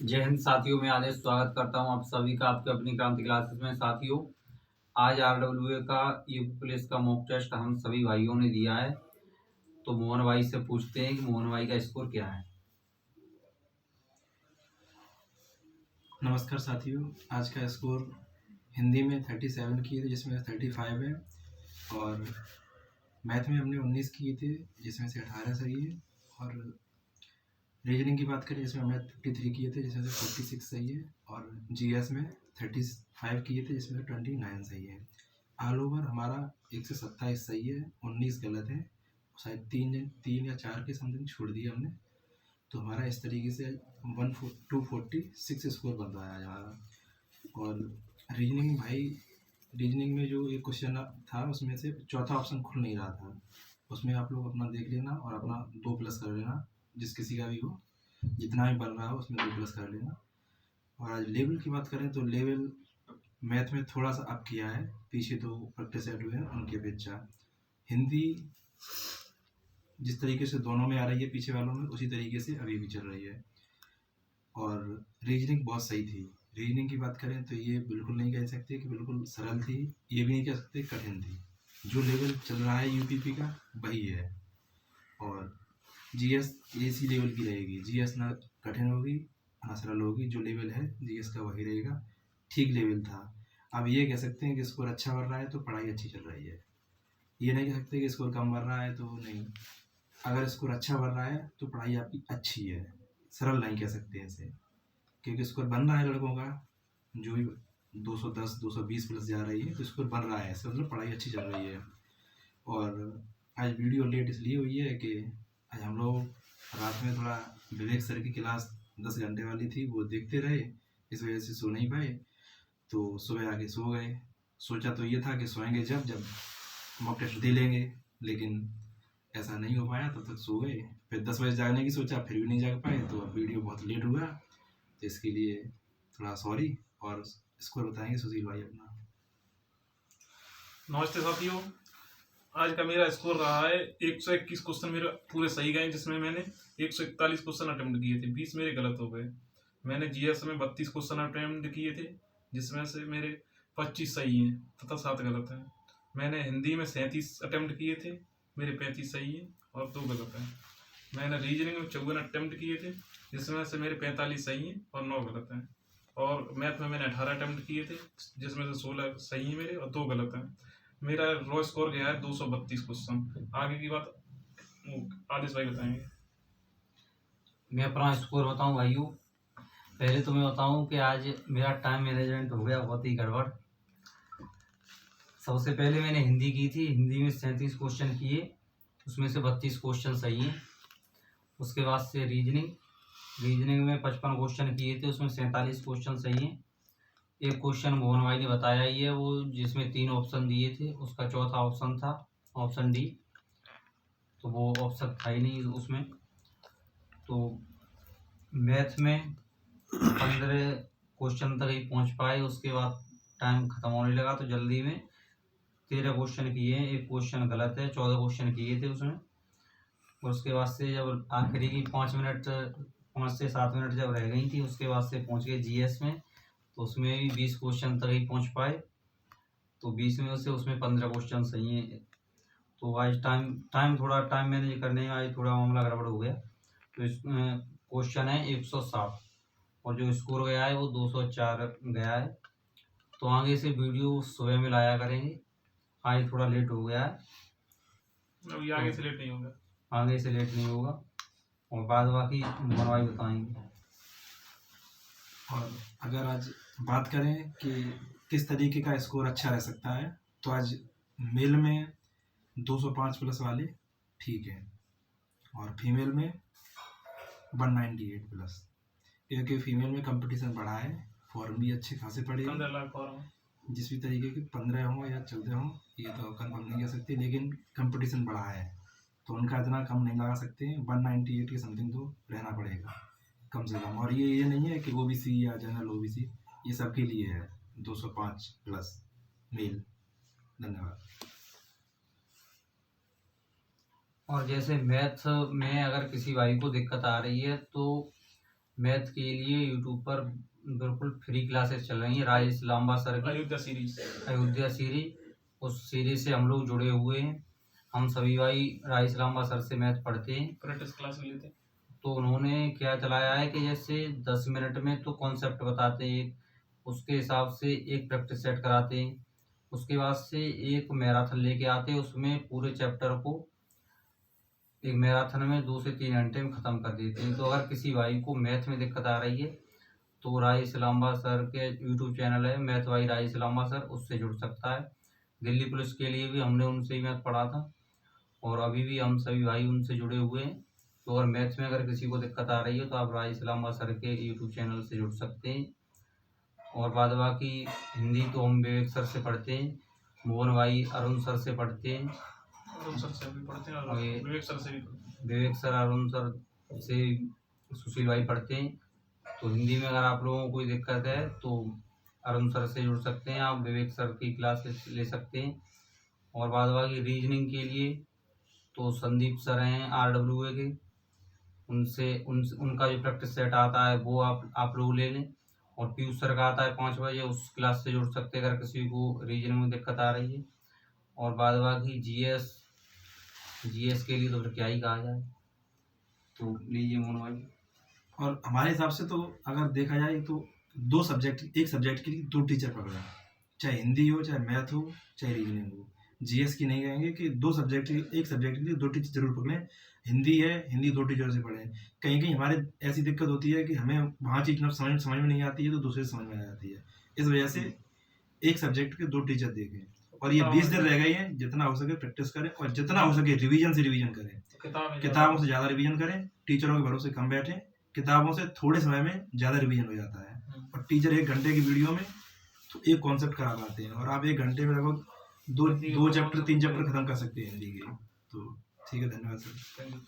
जय हिंद साथियों, मैं आदेश स्वागत करता हूं आप सभी का आपके अपनी क्रांति क्लासेस में। साथियों, आज आरडब्ल्यूए का यूपी पुलिस का मॉक टेस्ट हम सभी भाइयों ने दिया है। तो मोहन भाई से पूछते हैं कि मोहन भाई का स्कोर क्या है। नमस्कार साथियों, आज का स्कोर हिंदी में 37 किए थे जिसमें 35 है, और मैथ में हमने 19 किए थे जिसमें से 18 सही है, और रीजनिंग की बात करें जिसमें हमने 53 किए थे जिसमें से 46 सही है, और जीएस में 35 किए थे जिसमें से 29 सही है। ऑल ओवर हमारा 127 सही है, 19 गलत है, शायद तीन या चार के समथिंग छोड़ दिए हमने। तो हमारा इस तरीके से 246 स्कोर बन रहा है आज हमारा। और रीजनिंग में जो एक क्वेश्चन था उसमें से चौथा ऑप्शन खुल नहीं रहा था, उसमें आप लोग अपना देख लेना और अपना 2 प्लस कर लेना, जिस किसी का भी हो, जितना भी बन रहा हो उसमें 2 प्लस कर लेना। और आज लेवल की बात करें तो लेवल मैथ में थोड़ा सा अप किया है, पीछे तो प्रैक्टिस सेट हुए हैं उनके अपेक्षा। हिंदी जिस तरीके से दोनों में आ रही है पीछे वालों में, उसी तरीके से अभी भी चल रही है। और रीजनिंग बहुत सही थी। रीजनिंग की बात करें तो ये बिल्कुल नहीं कह सकते कि बिल्कुल सरल थी, ये भी नहीं कह सकते कठिन थी। जो लेवल चल रहा है यूपीपी का वही है। और जीएस इसी लेवल की रहेगी, जीएस ना कठिन होगी ना सरल होगी, जो लेवल है जीएस का वही रहेगा। ठीक लेवल था। अब ये कह सकते हैं कि स्कोर अच्छा बढ़ रहा है तो पढ़ाई अच्छी चल रही है, ये नहीं कह सकते कि स्कोर कम बढ़ रहा है तो नहीं। अगर स्कोर अच्छा बढ़ रहा है तो पढ़ाई आपकी अच्छी है, सरल नहीं कह सकते ऐसे, क्योंकि स्कोर बन रहा है लड़कों का जो भी 210 220 प्लस जा रही है, तो स्कोर बन रहा है, इसका मतलब पढ़ाई अच्छी चल रही है। और आज वीडियो लेट इसलिए हुई है कि आज हम लोग रात में थोड़ा विवेक सर की क्लास 10 घंटे वाली थी, वो देखते रहे, इस वजह से सो नहीं पाए, तो सुबह आके सो गए। सोचा तो ये था कि सोएंगे जब मॉक टेस्ट दे लेंगे, लेकिन ऐसा नहीं हो पाया, तब तक सो गए। फिर 10 बजे जागने की सोचा, फिर भी नहीं जाग पाए, तो अब वीडियो बहुत लेट हुआ, तो इसके लिए थोड़ा सॉरी। और स्कोर बताएंगे सुशील भाई अपना। नमस्ते साथियों, आज का मेरा स्कोर रहा है 121 क्वेश्चन मेरे पूरे सही गए, जिसमें मैंने 141 क्वेश्चन अटेम्प्ट किए थे, 20 मेरे गलत हो गए। मैंने जीएस में 32 क्वेश्चन अटेम्प्ट किए थे जिसमें से मेरे 25 सही हैं तथा 7 गलत हैं। मैंने हिंदी में 37 अटेम्प्ट किए थे, मेरे 35 सही हैं और 2 गलत हैं। मैंने रीजनिंग में 54 अटेम्प्ट किए थे जिसमें से मेरे 45 सही हैं और 9 गलत हैं। और मैथ में मैंने 18 अटेम्प्ट किए थे जिसमें से 16 सही हैं मेरे और 2 गलत हैं। मेरा रॉ स्कोर गया है 232 क्वेश्चन। आगे की बात आदेश भाई बताएंगे। मैं अपना स्कोर बताऊं भाइयों। पहले तो मैं बताऊं कि आज मेरा टाइम मैनेजमेंट हो गया बहुत ही गड़बड़। सबसे पहले मैंने हिंदी की थी, हिंदी में 37 क्वेश्चन किए, उसमें से 32 क्वेश्चन सही हैं। उसके बाद से रीजनिंग में 55 क्वेश्चन किए थे, उसमें 47 क्वेश्चन सही हैं। एक क्वेश्चन मोहन भाई ने बताया ही है, वो जिसमें 3 ऑप्शन दिए थे, उसका चौथा ऑप्शन था ऑप्शन डी, तो वो ऑप्शन था ही नहीं उसमें। तो मैथ में 15 क्वेश्चन तक ही पहुंच पाए, उसके बाद टाइम खत्म होने लगा, तो जल्दी में 13 क्वेश्चन किए हैं, एक क्वेश्चन गलत है, 14 क्वेश्चन किए थे उसमें। और उसके बाद से जब आखिरी की 5 से 7 मिनट जब रह गई थी, उसके बाद से पहुंच गए जीएस में, तो उसमें भी 20 क्वेश्चन तक ही पहुंच पाए, तो 20 में से उसमें 15 क्वेश्चन सही हैं। तो आज टाइम मैनेज करने में आज थोड़ा मामला गड़बड़ हो गया। तो इसमें क्वेश्चन है 160 और जो स्कोर गया है वो 204 गया है। तो आगे से वीडियो सुबह में लाया करेंगे, आज थोड़ा लेट हो गया है, अब ये आगे से लेट नहीं होगा। आगे से लेट नहीं होगा, और बाद बाकी बनवाई बताएंगे। और अगर आज बात करें कि किस तरीके का स्कोर अच्छा रह सकता है, तो आज मेल में 205 प्लस वाले ठीक है, और फीमेल में 198 प्लस, क्योंकि फीमेल में कंपटीशन बढ़ा है, फॉर्म भी अच्छे खासे पड़े, 15 लाख फॉर्म। जिस भी तरीके के 15 हों या 14 हों ये तो कंफर्म नहीं कह सकते, लेकिन कंपटीशन बढ़ा है तो उनका इतना कम नहीं लगा सकते। 198 के समथिंग तो रहना पड़ेगा कम से कम। और ये नहीं है कि ओबीसी या जनरल ओबीसी, ये सबके लिए है 205 प्लस मेल। धन्यवाद। और जैसे मैथ में अगर किसी भाई को दिक्कत आ रही है तो मैथ के लिए यूट्यूब पर बिल्कुल फ्री क्लासेस चल रही हैं राजेश लांबा सर की अयोध्या सीरीज। अयोध्या सीरीज। उस सीरीज से हम लोग जुड़े हुए हैं। हम सभी भाई राजेश लांबा सर से मैथ पढ़ते हैं। प्रैक्टिस क्लास भी लेते हैं। तो उन्होंने क्या चलाया है कि जैसे 10 मिनट में तो कॉन्सेप्ट बताते हैं, उसके हिसाब से एक प्रैक्टिस सेट कराते हैं, उसके बाद से एक मैराथन लेके आते हैं, उसमें पूरे चैप्टर को एक मैराथन में 2 से 3 घंटे में ख़त्म कर देते हैं। तो अगर किसी भाई को मैथ में दिक्कत आ रही है तो राजेश लांबा सर के यूट्यूब चैनल है मैथ भाई राजेश लांबा सर, उससे जुड़ सकता है। दिल्ली पुलिस के लिए भी हमने उनसे ही मैथ पढ़ा था और अभी भी हम सभी भाई उनसे जुड़े हुए हैं। तो अगर मैथ्स में अगर किसी को दिक्कत आ रही है तो आप राजेश लांबा सर के यूट्यूब चैनल से जुड़ सकते हैं। और बाद बाकी हिंदी तो हम विवेक सर से पढ़ते हैं, मोहन भाई अरुण सर से पढ़ते हैं, अरुण सर से भी पढ़ते हैं और और ये विवेक सर से भी पढ़ते हैं। विवेक सर अरुण सर से सुशील भाई पढ़ते हैं। तो हिंदी में अगर आप लोगों को कोई दिक्कत है तो अरुण सर से जुड़ सकते हैं, आप विवेक सर की क्लासेस ले सकते हैं। और बाद बाकी रीजनिंग के लिए तो संदीप सर हैं RWA के, उनका जो प्रैक्टिस सेट आता है वो आप लोग ले लें। और पीयूष सर का आता है 5 बजे, उस क्लास से जुड़ सकते हैं अगर किसी को रीजनिंग में दिक्कत आ रही है। और बाद बाकी जीएस के लिए तो फिर क्या ही कहा जाए। तो लीजिए मोहन भाई। और हमारे हिसाब से तो अगर देखा जाए तो एक सब्जेक्ट के लिए 2 टीचर पकड़े, चाहे हिंदी हो, चाहे मैथ हो, चाहे रीजनिंग हो। जीएस की नहीं कहेंगे कि एक सब्जेक्ट के लिए 2 टीचर जरूर पकड़ें। हिंदी है, हिंदी 2 टीचर से पढ़ें। कहीं कहीं हमारे ऐसी दिक्कत होती है कि हमें वहाँ चीज़ समझ में नहीं आती है तो दूसरे से समझ में आ जाती है। इस वजह से एक सब्जेक्ट के 2 टीचर देखें। और ये 20 दिन रह गई हैं, जितना हो सके प्रैक्टिस करें और जितना हो सके रिवीजन से रिवीजन करें। किताबों से ज़्यादा रिवीजन करें, टीचरों के भरोसे कम बैठें। किताबों से थोड़े समय में ज़्यादा रिवीजन हो जाता है और टीचर 1 घंटे की वीडियो में तो एक कॉन्सेप्ट करा पाते हैं और आप 1 घंटे में लगभग 2 चैप्टर 3 चैप्टर खत्म कर सकते हैं हिंदी के। तो ठीक है, धन्यवाद सर। Thank you.